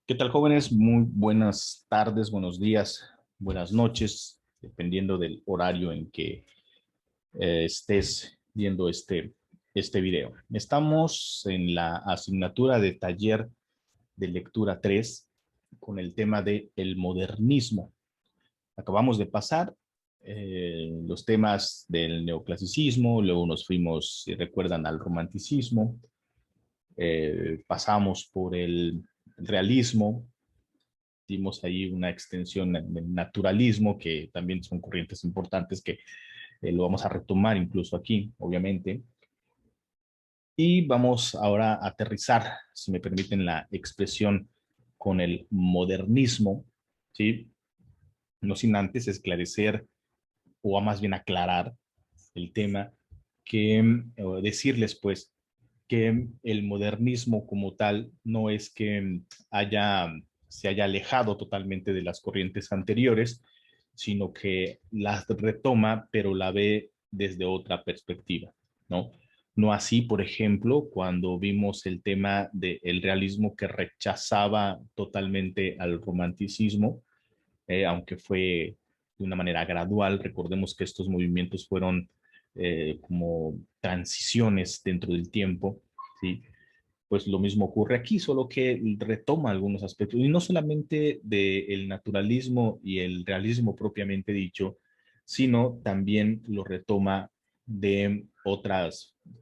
¿Qué tal, jóvenes? Muy buenas tardes, buenos días, buenas noches, dependiendo del horario en que estés viendo este video. Estamos en la asignatura de taller de lectura 3 con el tema de el modernismo. Acabamos de pasar los temas del neoclasicismo, luego nos fuimos, si recuerdan, al romanticismo, pasamos por el realismo, dimos ahí una extensión del naturalismo, que también son corrientes importantes que lo vamos a retomar incluso aquí, obviamente. Y vamos ahora a aterrizar, si me permiten la expresión, con el modernismo, ¿sí? No sin antes esclarecer, o más bien aclarar el tema, o decirles pues que el modernismo como tal no es que se haya alejado totalmente de las corrientes anteriores, sino que las retoma, pero la ve desde otra perspectiva, ¿no? No así, por ejemplo, cuando vimos el tema del realismo que rechazaba totalmente al romanticismo, aunque fue de una manera gradual. Recordemos que estos movimientos fueron como transiciones dentro del tiempo, ¿sí? Pues lo mismo ocurre aquí, solo que retoma algunos aspectos, y no solamente del naturalismo y el realismo propiamente dicho, sino también lo retoma de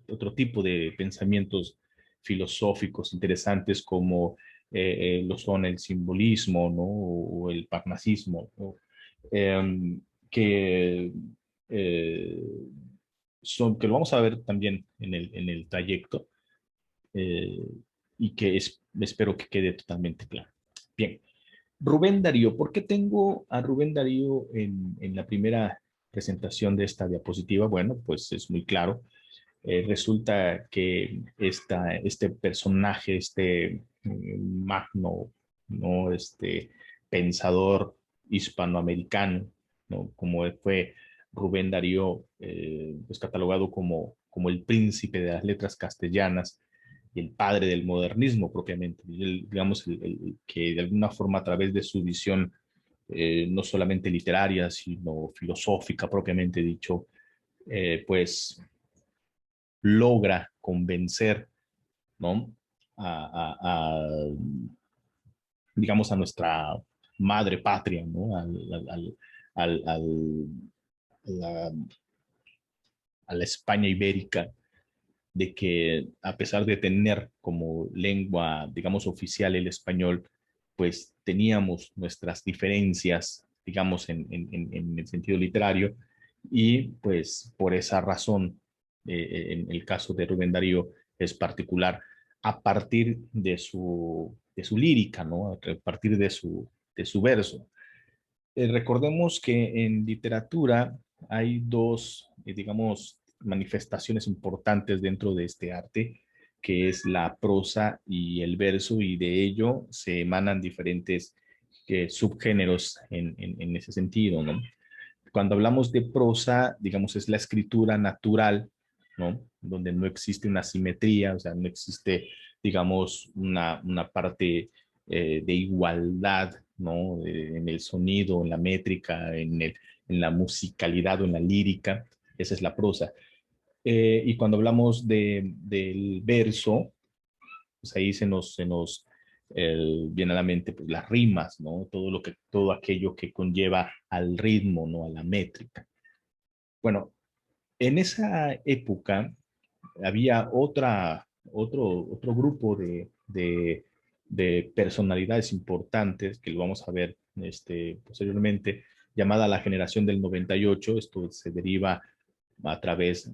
otro tipo de pensamientos filosóficos interesantes como lo son el simbolismo, ¿no? O el parnasismo, ¿no? Que, eh, que lo vamos a ver también en el trayecto, eh, y que espero que quede totalmente claro. Bien, Rubén Darío, ¿por qué tengo a Rubén Darío en la primera presentación de esta diapositiva? Bueno, pues es muy claro. Resulta que este personaje, magno, ¿no? Pensador hispanoamericano, ¿no? Como fue Rubén Darío, pues catalogado como el príncipe de las letras castellanas y el padre del modernismo propiamente. Digamos, que de alguna forma a través de su visión, no solamente literaria, sino filosófica propiamente dicho, pues logra convencer, ¿no? A, digamos, a nuestra madre patria, ¿no? Al, al, la, a la España ibérica, de que a pesar de tener como lengua, digamos, oficial el español, pues teníamos nuestras diferencias, digamos, en el sentido literario, y pues por esa razón, en el caso de Rubén Darío es particular, a partir de su lírica, ¿no? A partir de su verso. Recordemos que en literatura hay dos, digamos, manifestaciones importantes dentro de este arte, que es la prosa y el verso, y de ello se emanan diferentes subgéneros en ese sentido, ¿no? Cuando hablamos de prosa, digamos, es la escritura natural, ¿no? Donde no existe una simetría, o sea, no existe, digamos, una parte de igualdad, ¿no? En el sonido, en la métrica, en la musicalidad o en la lírica. Esa es la prosa. Y cuando hablamos del verso, pues ahí se nos viene a la mente pues, las rimas, ¿no? Todo aquello que conlleva al ritmo, ¿no? A la métrica. Bueno, en esa época había otro grupo de personalidades importantes que lo vamos a ver posteriormente, llamada la generación del 98. Esto se deriva a través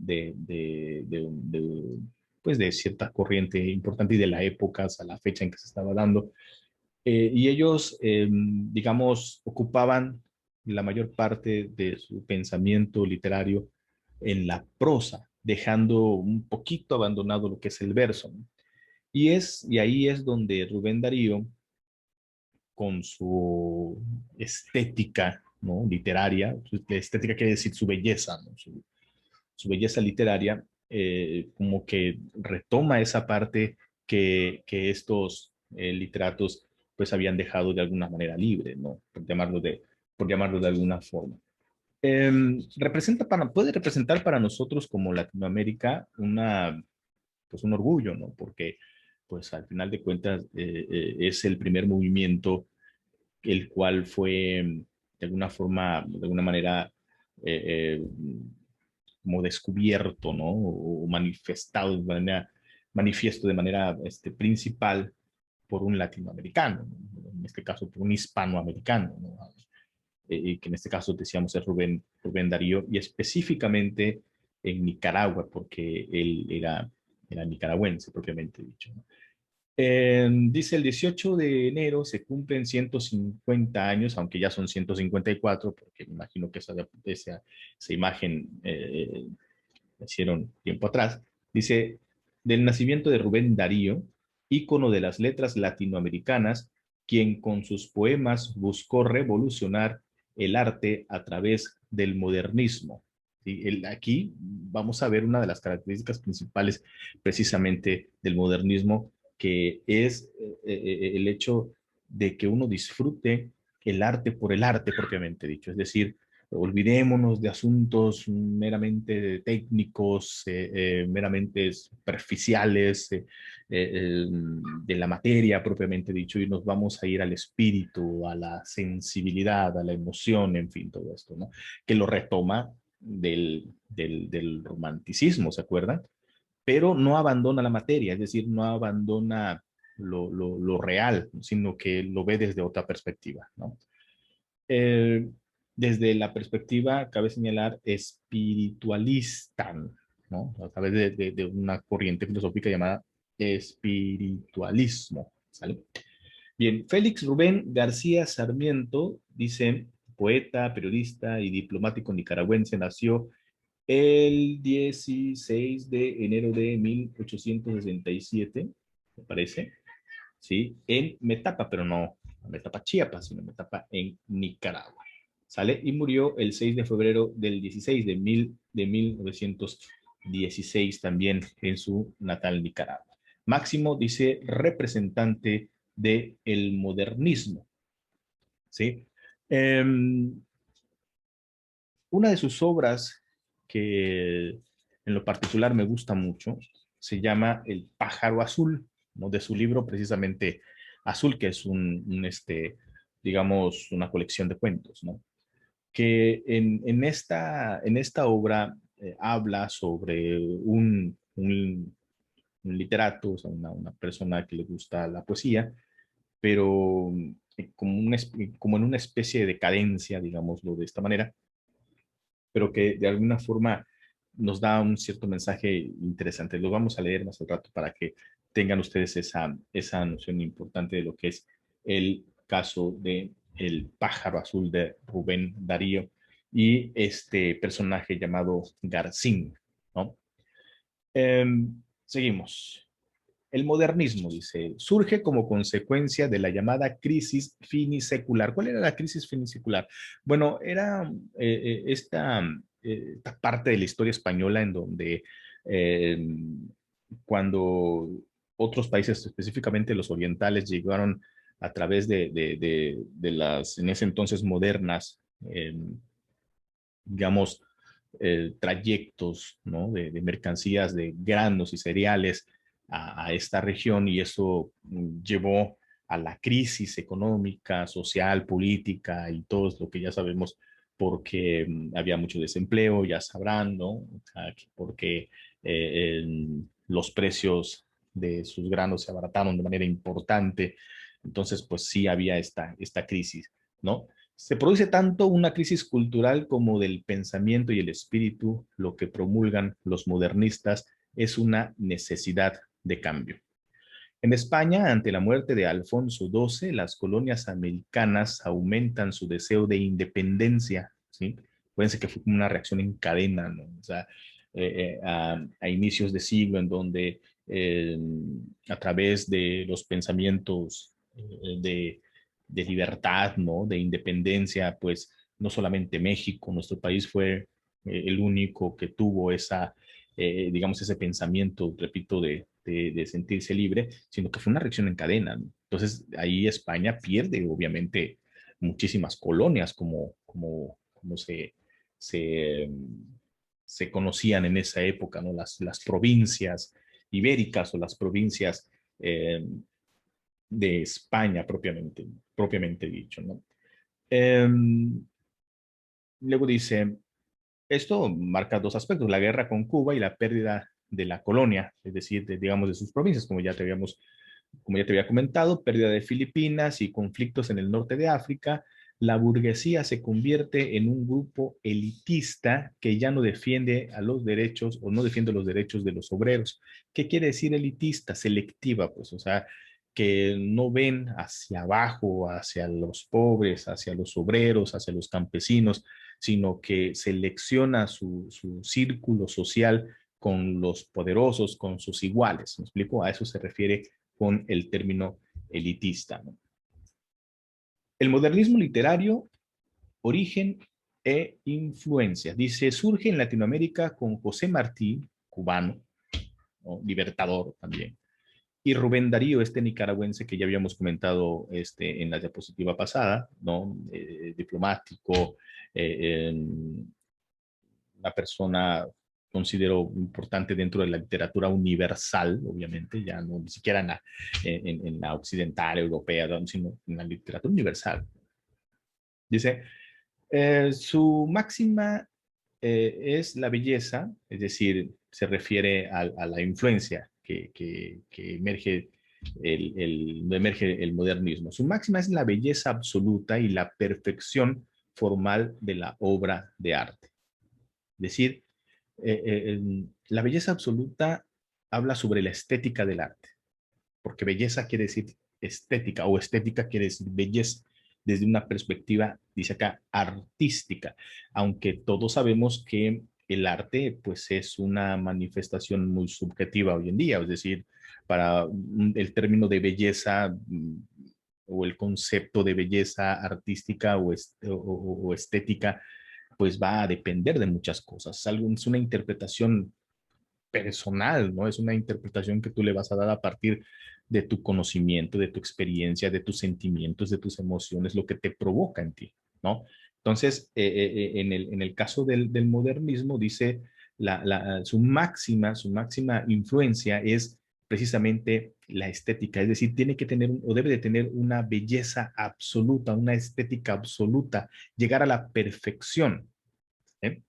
pues de cierta corriente importante y de la época a la fecha en que se estaba dando. Y ellos, digamos, ocupaban la mayor parte de su pensamiento literario en la prosa, dejando un poquito abandonado lo que es el verso, ¿no? Y ahí es donde Rubén Darío, con su estética, ¿no? Literaria, su estética quiere decir su belleza, ¿no? Su belleza literaria, como que retoma esa parte que estos literatos pues habían dejado de alguna manera libre, ¿no? Por llamarlo de alguna forma. Puede representar para nosotros como Latinoamérica pues un orgullo, ¿no? Porque pues al final de cuentas es el primer movimiento el cual fue de alguna forma, de alguna manera, eh, eh, como descubierto, ¿no? O manifestado de manera, manifiesto de manera principal por un latinoamericano, ¿no? En este caso por un hispanoamericano, ¿no? Que en este caso decíamos es Rubén Darío, y específicamente en Nicaragua, porque él era nicaragüense propiamente dicho, ¿no? Dice el 18 de enero se cumplen 150 años, aunque ya son 154, porque me imagino que esa imagen la hicieron tiempo atrás. Dice, del nacimiento de Rubén Darío, ícono de las letras latinoamericanas, quien con sus poemas buscó revolucionar el arte a través del modernismo. ¿Sí? Aquí vamos a ver una de las características principales precisamente del modernismo, que es el hecho de que uno disfrute el arte por el arte propiamente dicho, es decir, olvidémonos de asuntos meramente técnicos, meramente superficiales, de la materia propiamente dicho, y nos vamos a ir al espíritu, a la sensibilidad, a la emoción, en fin, todo esto, ¿no? Que lo retoma del romanticismo, ¿se acuerdan? Pero no abandona la materia, es decir, no abandona lo real, sino que lo ve desde otra perspectiva, ¿no? Eh, Desde la perspectiva, cabe señalar, espiritualista, ¿no? A través de una corriente filosófica llamada espiritualismo, ¿sale? Bien, Félix Rubén García Sarmiento, dice, poeta, periodista y diplomático nicaragüense, nació el 16 de enero de 1867, me parece, ¿sí? En Metapa, pero no Metapa Chiapas, sino Metapa en Nicaragua. ¿Sale? Y murió el 6 de febrero del 16 de 1916 también en su natal Nicaragua. Máximo dice representante del modernismo, ¿sí? Una de sus obras que en lo particular me gusta mucho se llama El pájaro azul, ¿no? De su libro precisamente Azul, que es digamos, una colección de cuentos, ¿no? Que en esta obra habla sobre un literato, o sea, una persona que le gusta la poesía, pero como en una especie de decadencia, digámoslo de esta manera, pero que de alguna forma nos da un cierto mensaje interesante. Lo vamos a leer más al rato para que tengan ustedes esa noción importante de lo que es el caso de El pájaro azul de Rubén Darío y este personaje llamado Garcín, ¿no? Seguimos. El modernismo, dice, surge como consecuencia de la llamada crisis finisecular. ¿Cuál era la crisis finisecular? Bueno, era esta parte de la historia española en donde eh, cuando otros países, específicamente los orientales, llegaron a través de las, en ese entonces, modernas, digamos, trayectos, ¿no? De mercancías, de granos y cereales a esta región, y eso llevó a la crisis económica, social, política y todo lo que ya sabemos, porque había mucho desempleo, ya sabrán, ¿no? O sea, porque los precios de sus granos se abarataron de manera importante. Entonces, pues sí había esta crisis, ¿no? Se produce tanto una crisis cultural como del pensamiento y el espíritu. Lo que promulgan los modernistas es una necesidad de cambio. En España, ante la muerte de Alfonso XII, las colonias americanas aumentan su deseo de independencia, ¿sí? Acuérdense que fue como una reacción en cadena, ¿no? O sea, a inicios de siglo, en donde eh, a través de los pensamientos de libertad, ¿no? De independencia, pues no solamente México, nuestro país fue el único que tuvo digamos, ese pensamiento, repito, de sentirse libre, sino que fue una reacción en cadena, ¿no? Entonces, ahí España pierde, obviamente, muchísimas colonias como se, se conocían en esa época, ¿no? Las provincias ibéricas o las provincias eh, de España propiamente dicho, ¿no? Eh, Luego dice, esto marca dos aspectos, la guerra con Cuba y la pérdida de la colonia, es decir, digamos, de sus provincias, como ya te había comentado, pérdida de Filipinas y conflictos en el norte de África. La burguesía se convierte en un grupo elitista que ya no defiende a los derechos o no defiende los derechos de los obreros. ¿Qué quiere decir elitista? Selectiva, pues, o sea, que no ven hacia abajo, hacia los pobres, hacia los obreros, hacia los campesinos, sino que selecciona su círculo social con los poderosos, con sus iguales. ¿Me explico? A eso se refiere con el término elitista, ¿no? El modernismo literario, origen e influencia. Dice, surge en Latinoamérica con José Martí, cubano, ¿no? Libertador también, y Rubén Darío, este nicaragüense que ya habíamos comentado en la diapositiva pasada, ¿no? Diplomático, eh, una persona considero importante dentro de la literatura universal, obviamente, ya no ni siquiera en la occidental, europea, sino en la literatura universal. Dice, su máxima es la belleza, es decir, se refiere a la influencia que emerge emerge el modernismo. Su máxima es la belleza absoluta y la perfección formal de la obra de arte. Es decir, la belleza absoluta habla sobre la estética del arte, porque belleza quiere decir estética o estética quiere decir belleza desde una perspectiva, dice acá, artística, aunque todos sabemos que el arte pues es una manifestación muy subjetiva hoy en día, es decir, para el término de belleza o el concepto de belleza artística o estética pues va a depender de muchas cosas. Es una interpretación personal, ¿no? Es una interpretación que tú le vas a dar a partir de tu conocimiento, de tu experiencia, de tus sentimientos, de tus emociones, lo que te provoca en ti, ¿no? Entonces, en el caso del modernismo, dice, su máxima influencia es precisamente la estética, es decir, tiene que tener o debe de tener una belleza absoluta, una estética absoluta, llegar a la perfección. ¿Eh?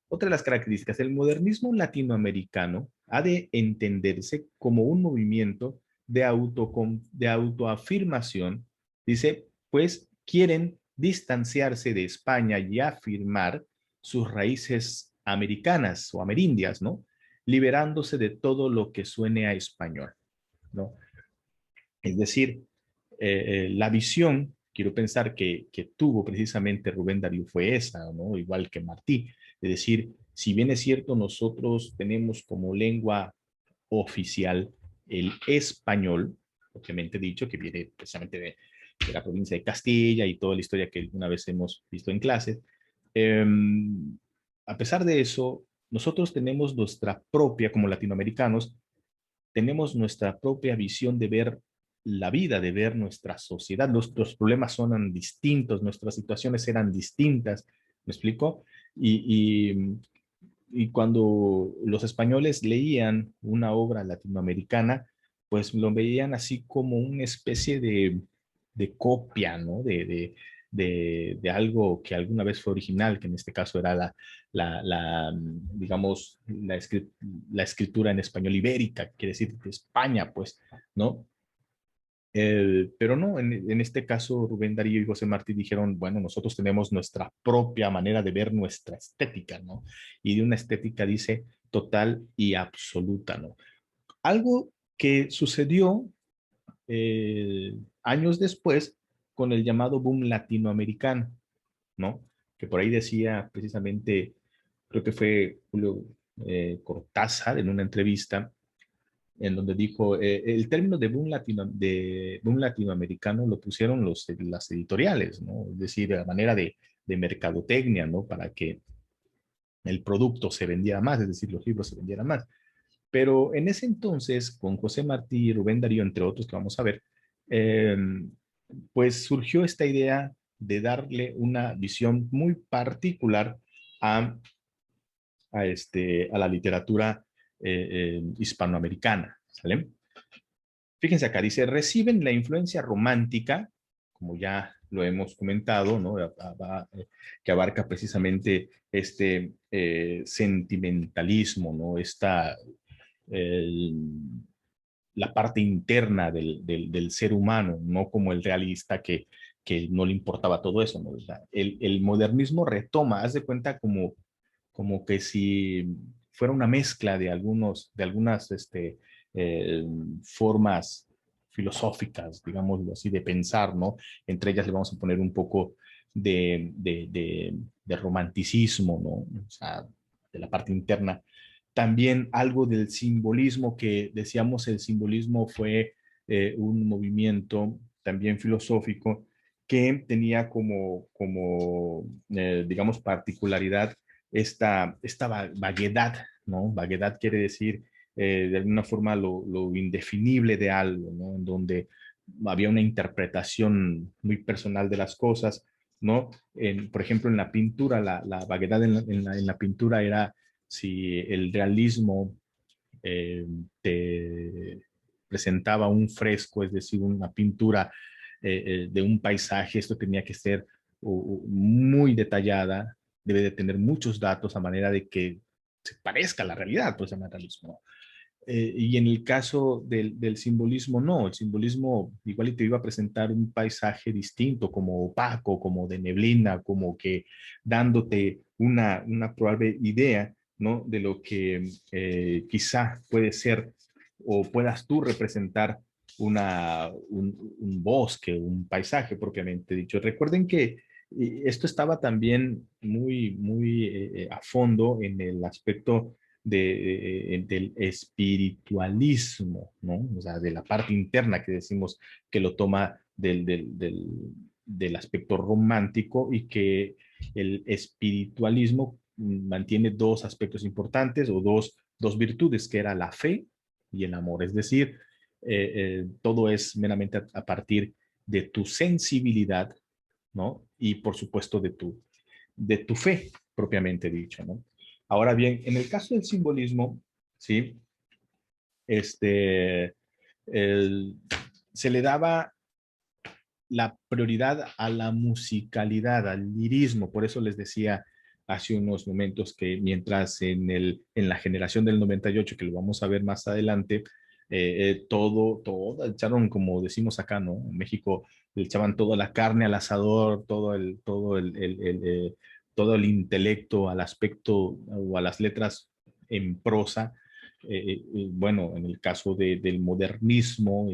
Otra de las características del modernismo latinoamericano ha de entenderse como un movimiento de autoafirmación, dice, pues quieren distanciarse de España y afirmar sus raíces americanas o amerindias, ¿no? Liberándose de todo lo que suene a español, ¿no? Es decir, la visión, quiero pensar que tuvo precisamente Rubén Darío fue esa, ¿no? Igual que Martí. Es decir, si bien es cierto, nosotros tenemos como lengua oficial el español, obviamente dicho, que viene precisamente de la provincia de Castilla y toda la historia que una vez hemos visto en clases. Eh, a pesar de eso, nosotros tenemos nuestra propia, como latinoamericanos, tenemos nuestra propia visión de ver la vida, de ver nuestra sociedad. Nuestros problemas son distintos, nuestras situaciones eran distintas, ¿me explico? Y, y, y cuando los españoles leían una obra latinoamericana, pues lo veían así como una especie de copia, ¿no? De algo que alguna vez fue original, que en este caso era digamos, la escritura en español ibérica, quiere decir de España, pues, ¿no? Pero no, en este caso Rubén Darío y José Martí dijeron, bueno, nosotros tenemos nuestra propia manera de ver nuestra estética, ¿no? Y de una estética, dice, total y absoluta, ¿no? Algo que sucedió años después con el llamado boom latinoamericano, ¿no? Que por ahí decía precisamente, creo que fue Julio Cortázar en una entrevista, en donde dijo, el término de boom latinoamericano lo pusieron las editoriales, ¿no? Es decir, a manera de mercadotecnia, ¿no? Para que el producto se vendiera más, es decir, los libros se vendieran más. Pero en ese entonces, con José Martí y Rubén Darío, entre otros que vamos a ver, eh, pues surgió esta idea de darle una visión muy particular a, a la literatura hispanoamericana, ¿sale? Fíjense acá, dice, reciben la influencia romántica, como ya lo hemos comentado, ¿no? Que abarca precisamente este sentimentalismo, ¿no? El- la parte interna del ser humano, no como el realista que no le importaba todo eso, ¿no? O sea, el modernismo retoma, haz de cuenta como que si fuera una mezcla de algunas eh, formas filosóficas, digámoslo así, de pensar, ¿no? Entre ellas le vamos a poner un poco de romanticismo, ¿no? O sea, de la parte interna. También algo del simbolismo que decíamos, el simbolismo fue un movimiento también filosófico que tenía digamos, particularidad esta vaguedad, ¿no? Vaguedad quiere decir de alguna forma lo indefinible de algo, ¿no? En donde había una interpretación muy personal de las cosas, ¿no? Por ejemplo, en la pintura, la vaguedad en la pintura era si el realismo eh, te presentaba un fresco, es decir, una pintura de un paisaje, esto tenía que ser muy detallada, debe de tener muchos datos a manera de que se parezca a la realidad, pues se llama realismo. Y en el caso del simbolismo, no, el simbolismo igual y te iba a presentar un paisaje distinto, como opaco, como de neblina, como que dándote una probable idea, ¿no? De lo que quizá puede ser o puedas tú representar un bosque, un paisaje propiamente dicho. Recuerden que esto estaba también muy a fondo en el aspecto del espiritualismo, ¿no? O sea, de la parte interna que decimos que lo toma del aspecto romántico y que el espiritualismo mantiene dos aspectos importantes o dos virtudes, que era la fe y el amor. Es decir, todo es meramente a partir de tu sensibilidad, ¿no? Y por supuesto de tu fe, propiamente dicho, ¿no? Ahora bien, en el caso del simbolismo, ¿sí? Este, el- se le daba la prioridad a la musicalidad, al lirismo. Por eso les decía hace unos momentos que mientras en la generación del 98, que lo vamos a ver más adelante, todo, echaron, como decimos acá, ¿no? En México le echaban toda la carne al asador, todo el intelecto al aspecto o a las letras en prosa. Bueno, en el caso del modernismo,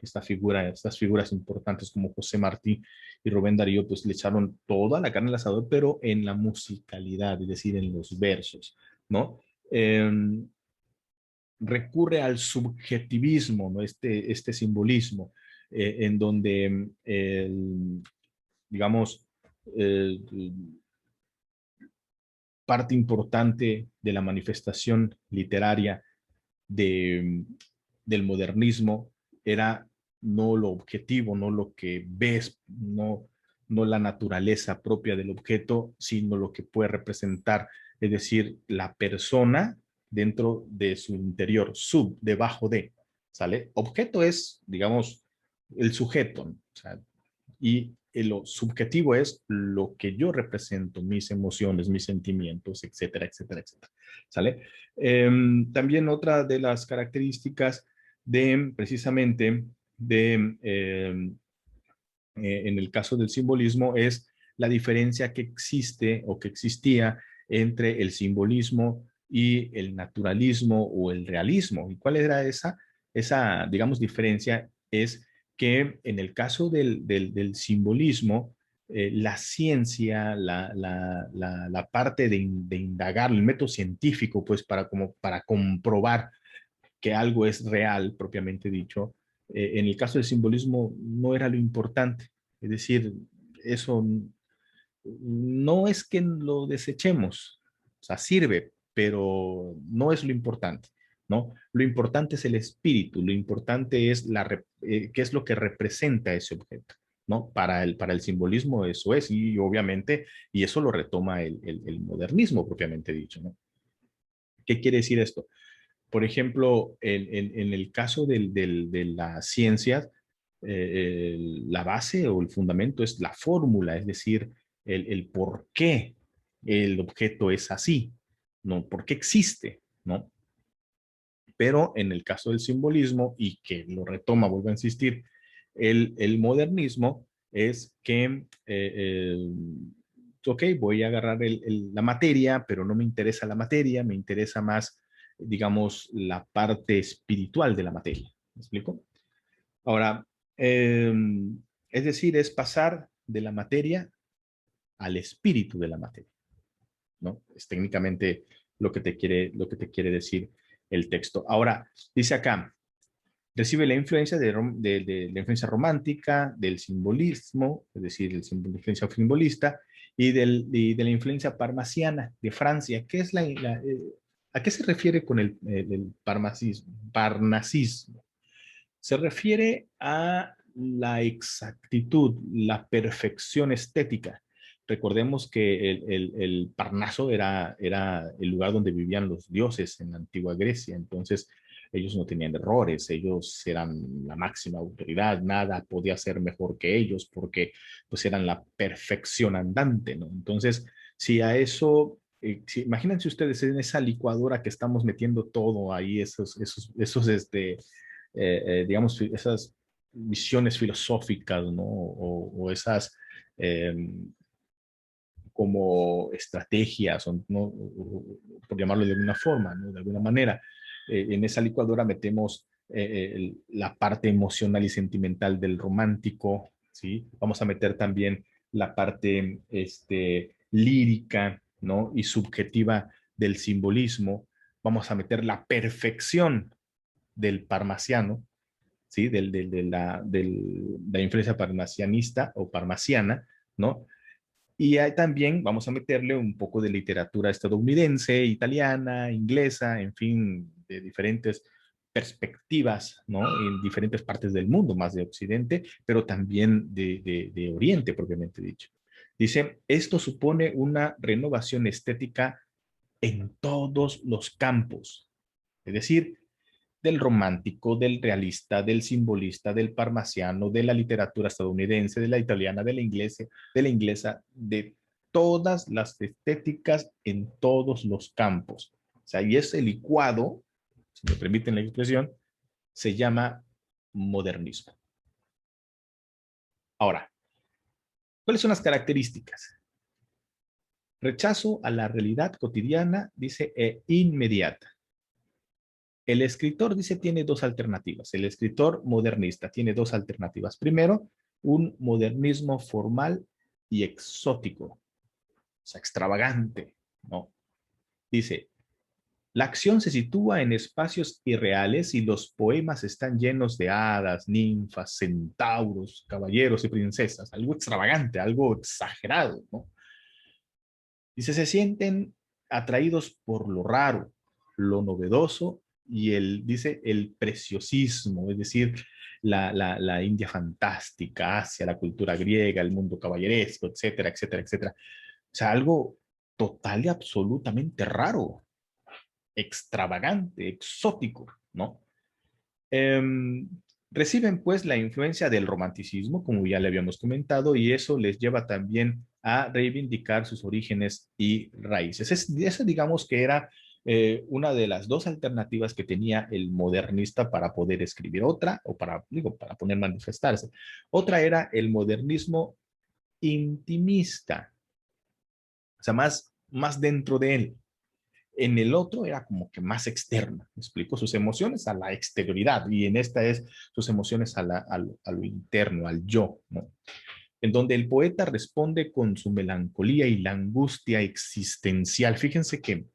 estas figuras importantes como José Martí y Rubén Darío, pues le echaron toda la carne al asador, pero en la musicalidad, es decir, en los versos, ¿no? Eh, Recurre al subjetivismo, ¿no? Este simbolismo, en donde, digamos, eh, parte importante de la manifestación literaria de, del modernismo era no lo objetivo, no lo que ves, no la naturaleza propia del objeto, sino lo que puede representar, es decir, la persona dentro de su interior, debajo de, ¿sale? Objeto es, digamos, el sujeto, ¿no? O sea, y lo subjetivo es lo que yo represento, mis emociones, mis sentimientos, etcétera, etcétera, etcétera. ¿Sale? También otra de las características de precisamente en el caso del simbolismo es la diferencia que existe o que existía entre el simbolismo y el naturalismo o el realismo. ¿Y cuál era esa digamos, diferencia? Es que en el caso del simbolismo, la ciencia, la parte de indagar, el método científico, pues para comprobar que algo es real, propiamente dicho, en el caso del simbolismo no era lo importante. Es decir, eso no es que lo desechemos, o sea, sirve, pero no es lo importante. ¿no? Lo importante es el espíritu, lo importante es qué es lo que representa ese objeto, ¿no? Para el simbolismo eso es, y obviamente, y eso lo retoma el modernismo propiamente dicho, ¿no? ¿Qué quiere decir esto? Por ejemplo, en el caso de la ciencia, la base o el fundamento es la fórmula, es decir, el por qué el objeto es así, ¿no? ¿Por qué existe, ¿no? Pero en el caso del simbolismo, y que lo retoma, vuelvo a insistir, el modernismo es que, ok, voy a agarrar la materia, pero no me interesa la materia, me interesa más, digamos, la parte espiritual de la materia. ¿Me explico? Ahora, eh, es decir, es pasar de la materia al espíritu de la materia, ¿no? Es técnicamente lo que te quiere decir el texto. Ahora, dice acá, recibe la influencia de la influencia romántica, del simbolismo, es decir, la influencia simbolista, y de la influencia parnasiana de Francia. ¿Qué es ¿a qué se refiere con el parnasismo? Se refiere a la exactitud, la perfección estética. Recordemos que el Parnaso era el lugar donde vivían los dioses en la antigua Grecia, entonces ellos no tenían errores, ellos eran la máxima autoridad, nada podía ser mejor que ellos porque pues eran la perfección andante, ¿no? Entonces, si a eso, imagínense ustedes en esa licuadora que estamos metiendo todo ahí, digamos, esas visiones filosóficas, ¿no? O esas eh, como estrategias, ¿no? Por llamarlo de alguna forma, ¿no? De alguna manera. En esa licuadora metemos la parte emocional y sentimental del romántico, ¿sí? Vamos a meter también la parte lírica, ¿no? Y subjetiva del simbolismo. Vamos a meter la perfección del parnasiano, ¿sí? De la influencia parnasianista o parnasiana, ¿no? Y ahí también vamos a meterle un poco de literatura estadounidense, italiana, inglesa, en fin, de diferentes perspectivas, ¿no? En diferentes partes del mundo, más de Occidente, pero también de Oriente, propiamente dicho. Dice, esto supone una renovación estética en todos los campos, es decir, del romántico, del realista, del simbolista, del parnasiano, de la literatura estadounidense, de la italiana, de la inglesa, de todas las estéticas en todos los campos. O sea, y ese licuado, si me permiten la expresión, se llama modernismo. Ahora, ¿cuáles son las características? Rechazo a la realidad cotidiana, dice, e inmediata. El escritor dice tiene dos alternativas. El escritor modernista tiene dos alternativas. Primero, un modernismo formal y exótico, o sea, extravagante, ¿no? Dice, la acción se sitúa en espacios irreales y los poemas están llenos de hadas, ninfas, centauros, caballeros y princesas. Algo extravagante, algo exagerado, ¿no? Dice, se sienten atraídos por lo raro, lo novedoso y dice, el preciosismo, es decir, la India fantástica, Asia, la cultura griega, el mundo caballeresco, etcétera, etcétera, etcétera. O sea, algo total y absolutamente raro, extravagante, exótico, ¿no? Eh, Reciben pues la influencia del romanticismo, como ya le habíamos comentado, y eso les lleva también a reivindicar sus orígenes y raíces. Esa digamos que era una de las dos alternativas que tenía el modernista para poder escribir. Otra, o para, digo, para poder manifestarse. Otra era el modernismo intimista, o sea, más dentro de él. En el otro era como que más externa, ¿me explico? Sus emociones a la exterioridad y en esta es sus emociones a lo interno, al yo, ¿no? En donde el poeta responde con su melancolía y la angustia existencial. Fíjense que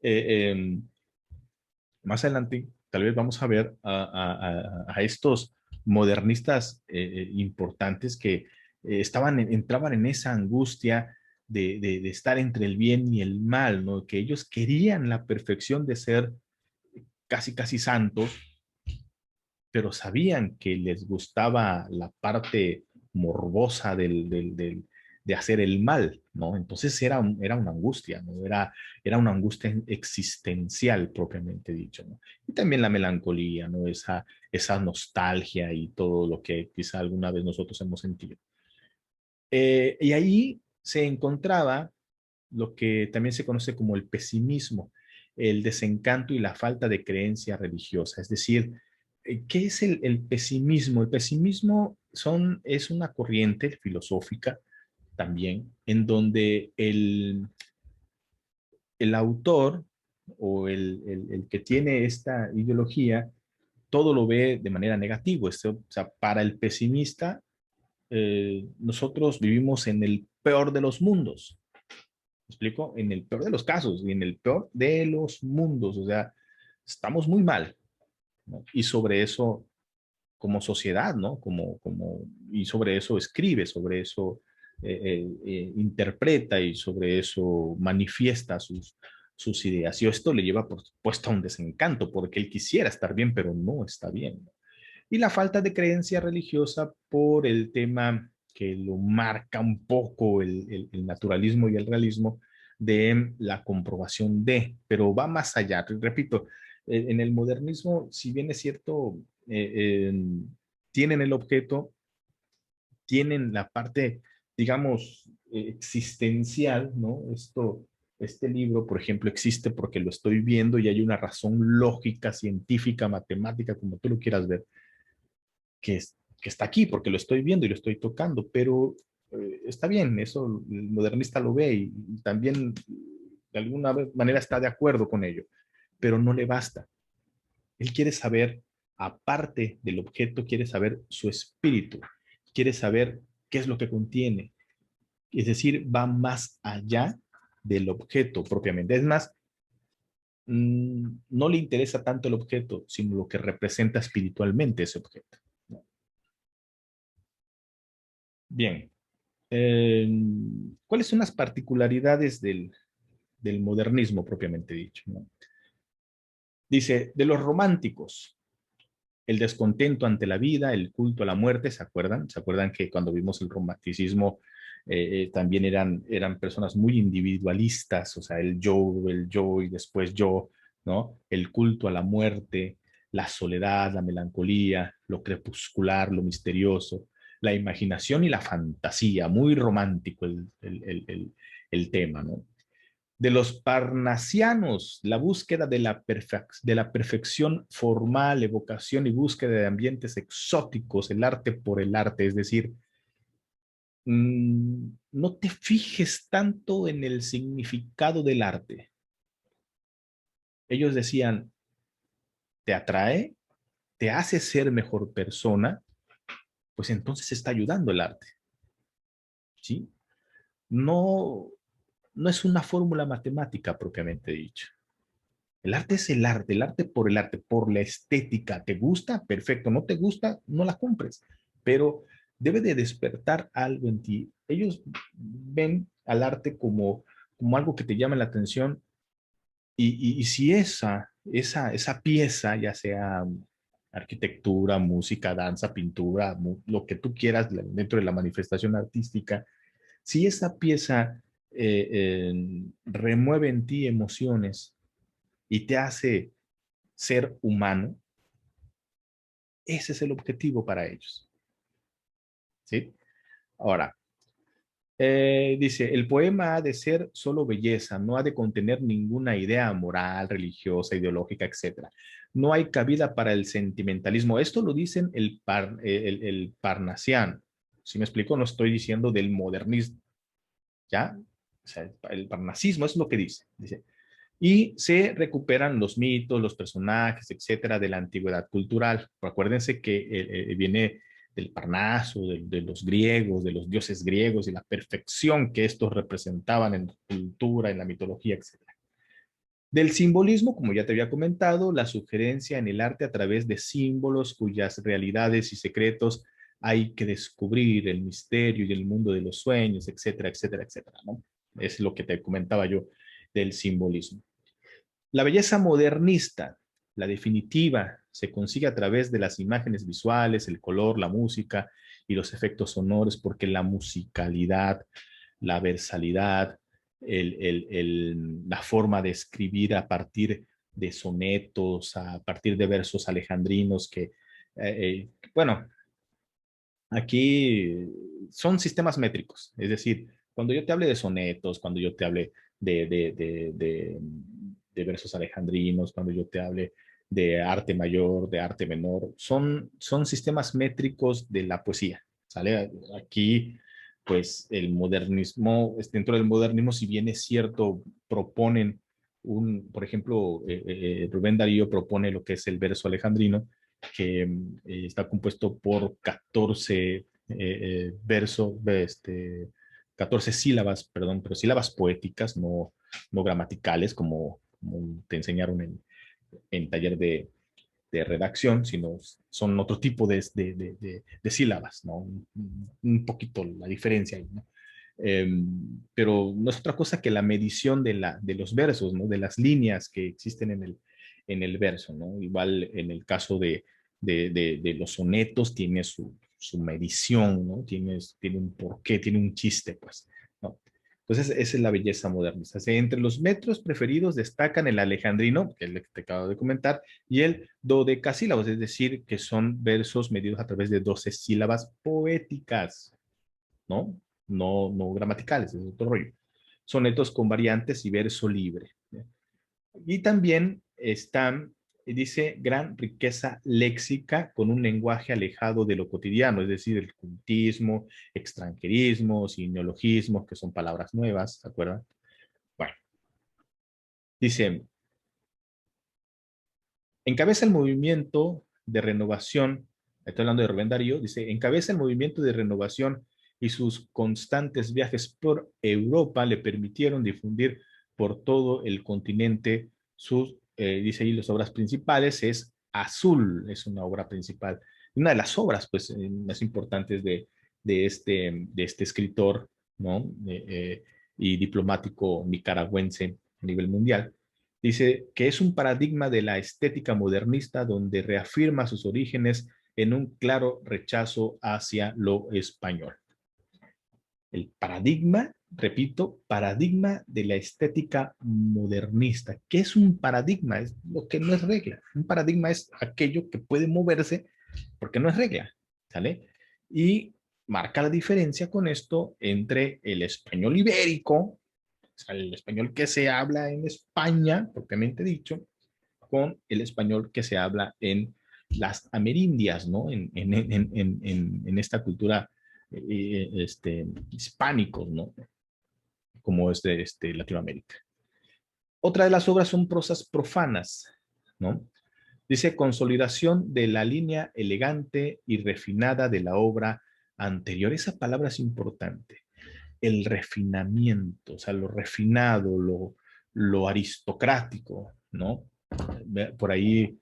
eh, más adelante tal vez vamos a ver a estos modernistas importantes que entraban en esa angustia de estar entre el bien y el mal, ¿no? Que ellos querían la perfección de ser casi santos, pero sabían que les gustaba la parte morbosa de hacer el mal, ¿no? Entonces era una angustia, ¿no? Era una angustia existencial propiamente dicho, ¿no? Y también la melancolía, ¿no? Esa nostalgia y todo lo que quizá alguna vez nosotros hemos sentido. Y ahí se encontraba lo que también se conoce como el pesimismo, el desencanto y la falta de creencia religiosa. Es decir, ¿qué es el pesimismo? El pesimismo es una corriente filosófica también en donde el autor o el que tiene esta ideología todo lo ve de manera negativa. O sea, para el pesimista, nosotros vivimos en el peor de los mundos. ¿Me explico? En el peor de los casos y en el peor de los mundos. O sea, estamos muy mal, ¿no? Y sobre eso, como sociedad, ¿no? Y sobre eso escribe, sobre eso interpreta y sobre eso manifiesta sus ideas. Y esto le lleva, por supuesto, a un desencanto, porque él quisiera estar bien, pero no está bien, ¿no? Y la falta de creencia religiosa por el tema que lo marca un poco el naturalismo y el realismo de la comprobación de, pero va más allá. Repito, en el modernismo, si bien es cierto, tienen el objeto, tienen la parte, digamos, existencial, ¿no? Este libro, por ejemplo, existe porque lo estoy viendo y hay una razón lógica, científica, matemática, como tú lo quieras ver, que está aquí porque lo estoy viendo y lo estoy tocando, pero está bien, eso el modernista lo ve y también de alguna manera está de acuerdo con ello, pero no le basta. Él quiere saber, aparte del objeto, quiere saber su espíritu, quiere saber qué es lo que contiene. Es decir, va más allá del objeto propiamente. Es más, no le interesa tanto el objeto, sino lo que representa espiritualmente ese objeto. Bien, eh, ¿cuáles son las particularidades del modernismo propiamente dicho? ¿No? Dice, de los románticos, el descontento ante la vida, el culto a la muerte, ¿se acuerdan? ¿Se acuerdan que cuando vimos el romanticismo también eran personas muy individualistas, o sea, el yo y después yo, ¿no? El culto a la muerte, la soledad, la melancolía, lo crepuscular, lo misterioso, la imaginación y la fantasía, muy romántico el tema, ¿no? De los parnasianos, la búsqueda de la perfección formal, evocación y búsqueda de ambientes exóticos, el arte por el arte, es decir, no te fijes tanto en el significado del arte. Ellos decían, te atrae, te hace ser mejor persona, pues entonces está ayudando el arte, ¿sí? No, no es una fórmula matemática propiamente dicha. El arte por el arte, por la estética. ¿Te gusta? Perfecto. ¿No te gusta? No la compres. Pero debe de despertar algo en ti. Ellos ven al arte como algo que te llama la atención y si esa pieza, ya sea arquitectura, música, danza, pintura, lo que tú quieras dentro de la manifestación artística, si esa pieza remueve en ti emociones y te hace ser humano, ese es el objetivo para ellos. ¿Sí? Ahora, dice, el poema ha de ser solo belleza, no ha de contener ninguna idea moral, religiosa, ideológica, etcétera. No hay cabida para el sentimentalismo. Esto lo dicen el parnasiano. Si me explico, no estoy diciendo del modernismo, ¿ya? O sea, el parnasismo es lo que dice. Dice, y se recuperan los mitos, los personajes, etcétera, de la antigüedad cultural. Acuérdense que viene del Parnaso, de los griegos, de los dioses griegos y la perfección que estos representaban en la cultura, en la mitología, etcétera. Del simbolismo, como ya te había comentado, la sugerencia en el arte a través de símbolos cuyas realidades y secretos hay que descubrir, el misterio y el mundo de los sueños, etcétera, etcétera, etcétera, ¿no? Es lo que te comentaba yo del simbolismo. La belleza modernista La definitiva se consigue a través de las imágenes visuales, el color, la música y los efectos sonoros, porque la musicalidad, la versalidad, la forma de escribir a partir de sonetos, a partir de versos alejandrinos bueno, aquí son sistemas métricos, es decir, cuando yo te hable de sonetos, cuando yo te hable de versos alejandrinos, cuando yo te hable de arte mayor, de arte menor, son sistemas métricos de la poesía, ¿sale? Aquí, pues, el modernismo, dentro del modernismo, si bien es cierto, proponen por ejemplo, Rubén Darío propone lo que es el verso alejandrino, que está compuesto por 14 versos, 14 sílabas, perdón, pero sílabas poéticas, no gramaticales, como te enseñaron en taller de redacción, sino son otro tipo de sílabas, ¿no? Un poquito la diferencia ahí, ¿no? Eh, pero no es otra cosa que la medición de los versos, ¿no? De las líneas que existen en el verso, ¿no? Igual en el caso de los sonetos tiene su medición, ¿no? Tiene un porqué, tiene un chiste, pues, ¿no? Entonces, esa es la belleza modernista. O sea, entre los metros preferidos destacan el alejandrino, que es el que te acabo de comentar, y el dodecasílabos, es decir, que son versos medidos a través de 12 sílabas poéticas, ¿no? No gramaticales, es otro rollo. Sonetos con variantes y verso libre. ¿Eh? Y también están, dice, gran riqueza léxica con un lenguaje alejado de lo cotidiano, es decir, el cultismo, extranjerismo, neologismos, que son palabras nuevas, ¿se acuerdan? Bueno, dice, encabeza el movimiento de renovación, estoy hablando de Rubén Darío, dice, encabeza el movimiento de renovación y sus constantes viajes por Europa le permitieron difundir por todo el continente sus, dice ahí, las obras principales es Azul, es una obra principal, una de las obras pues más importantes de este escritor, ¿no? Y diplomático nicaragüense a nivel mundial. Dice que es un paradigma de la estética modernista donde reafirma sus orígenes en un claro rechazo hacia lo español. El paradigma, repito, paradigma de la estética modernista. ¿Qué es un paradigma? Es lo que no es regla. Un paradigma es aquello que puede moverse porque no es regla, ¿sale? Y marca la diferencia con esto entre el español ibérico, o sea, el español que se habla en España, propiamente dicho, con el español que se habla en las amerindias, ¿no? En esta cultura hispánicos, ¿no? Como es de Latinoamérica. Otra de las obras son prosas profanas, ¿no? Dice consolidación de la línea elegante y refinada de la obra anterior. Esa palabra es importante. El refinamiento, o sea, lo refinado, lo aristocrático, ¿no? Por ahí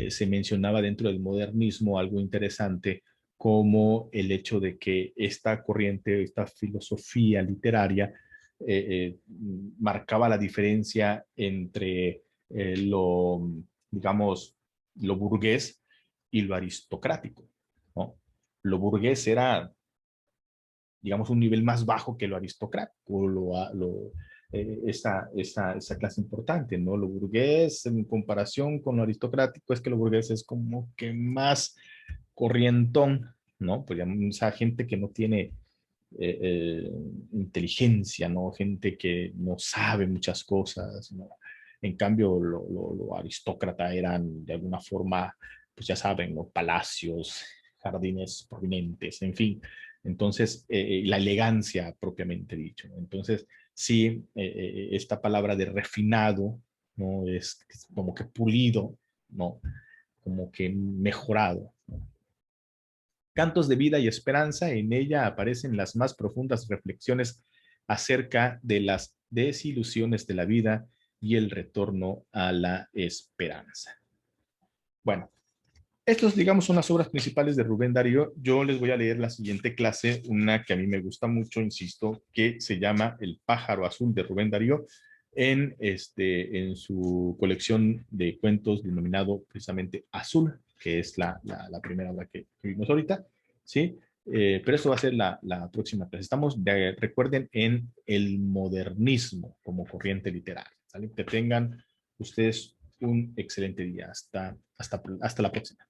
se mencionaba dentro del modernismo algo interesante como el hecho de que esta corriente, esta filosofía literaria marcaba la diferencia entre digamos, lo burgués y lo aristocrático, ¿no? Lo burgués era, digamos, un nivel más bajo que lo aristocrático, esa clase importante, ¿no? Lo burgués en comparación con lo aristocrático es que lo burgués es como que más corrientón, ¿no? Pues ya esa gente que no tiene inteligencia, ¿no? Gente que no sabe muchas cosas, ¿no? En cambio, lo aristócrata eran de alguna forma, pues ya saben, ¿no? Palacios, jardines prominentes, en fin. Entonces, la elegancia propiamente dicho. Entonces, sí, esta palabra de refinado, ¿no? Es como que pulido, ¿no? Como que mejorado, ¿no? Cantos de vida y esperanza, en ella aparecen las más profundas reflexiones acerca de las desilusiones de la vida y el retorno a la esperanza. Bueno, estos, digamos, son las obras principales de Rubén Darío. Yo les voy a leer la siguiente clase, una que a mí me gusta mucho, insisto, que se llama El pájaro azul de Rubén Darío. en su colección de cuentos denominado precisamente Azul, que es la primera obra que vimos ahorita, ¿sí? Pero esto va a ser la próxima clase. Estamos, recuerden, en el modernismo como corriente literaria, ¿sale? Que tengan ustedes un excelente día. Hasta la próxima.